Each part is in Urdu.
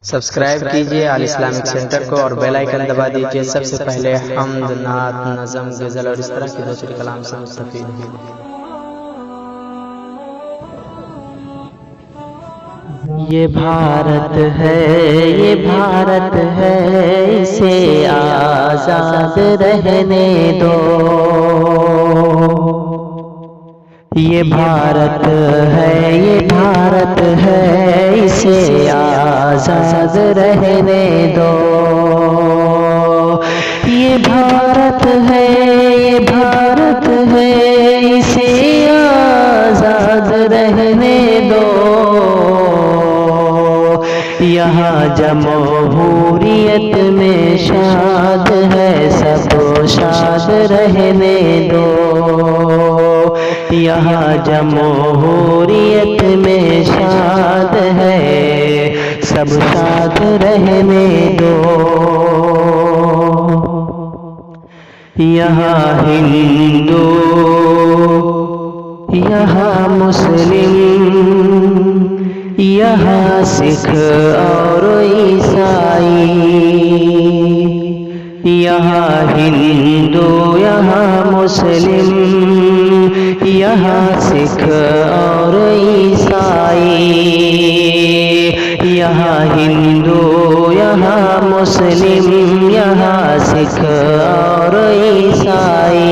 سبسکرائب کیجئے آل اسلامک سینٹر کو اور بیل آئیکن دبا دیجئے سب سے پہلے حمد، نعت، نظم، غزل اور اس طرح کے دوسرے کلام سے مستفید ہیں۔ یہ بھارت ہے، یہ بھارت ہے، اسے آزاد رہنے دو۔ یہ بھارت ہے، یہ بھارت ہے، اسے آزاد رہنے دو۔ یہ بھارت ہے، یہ بھارت ہے، اسے آزاد رہنے دو۔ یہاں جمہوریت میں شاد ہے، سب شاد رہنے دو۔ یہاں جمہوریت میں شاد ہے، سب شاد رہنے دو۔ یہاں ہندو، یہاں مسلم، یہاں سکھ اور عیسائی، یہاں ہندو، یہاں مسلم، یہاں سکھ اور عیسائی، یہاں ہندو، یہاں مسلم، یہاں سکھ اور عیسائی،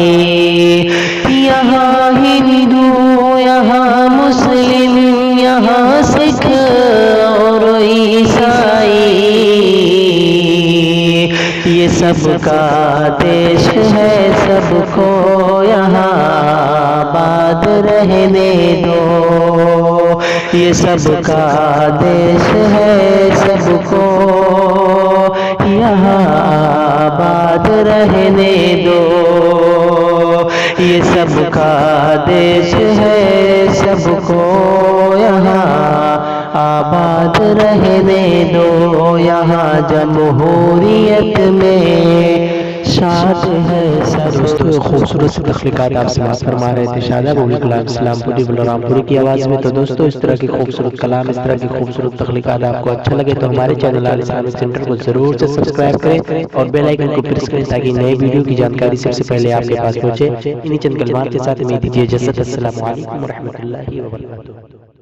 یہاں ہندو، یہاں مسلم، یہاں سکھ اور عیسائی، یہ سب کا دیش ہے، سب کو یہاں آباد رہنے دو۔ یہ سب کا دیش ہے، سب کو یہاں آباد رہنے دو۔ یہ سب کا دیش ہے، سب کو یہاں آباد رہنے دو۔ یہاں جمہوریت میں شاد ہے، دوستو خوبصورت سی تخلیقات آپ سماعت فرما رہے تھے شاداب ابو کلام اسلام پوری بلرام پوری کی آواز میں۔ تو دوستو اس طرح کی خوبصورت کلام، اس طرح کی خوبصورت تخلیقات آپ کو اچھا لگے تو ہمارے چینل آل اسلامک سینٹر کو ضرور سے سبسکرائب کریں اور بیل آئیکن کو پریس کریں تاکہ نئے ویڈیو کی جانکاری سب سے پہلے آپ کے پاس پہنچے۔ انہی چند کلمات کے ساتھ امید دیجیے اجازت۔ السلام علیکم ورحمۃ اللہ وبرکاتہ۔